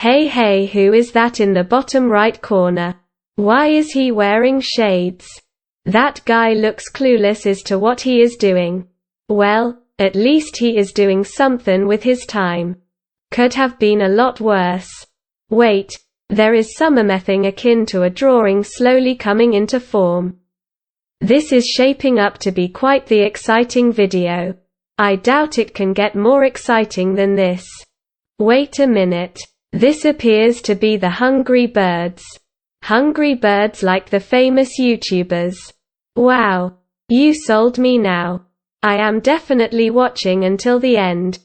Hey, who is that in the bottom right corner? Why is he wearing shades? That guy looks clueless as to what he is doing. Well, at least he is doing something with his time. Could have been a lot worse. Wait, there is something akin to a drawing slowly coming into form. This is shaping up to be quite the exciting video. I doubt it can get more exciting than this. Wait a minute. This appears to be the Hungry Birds. Hungry Birds like the famous YouTubers. Wow. You sold me now. I am definitely watching until the end.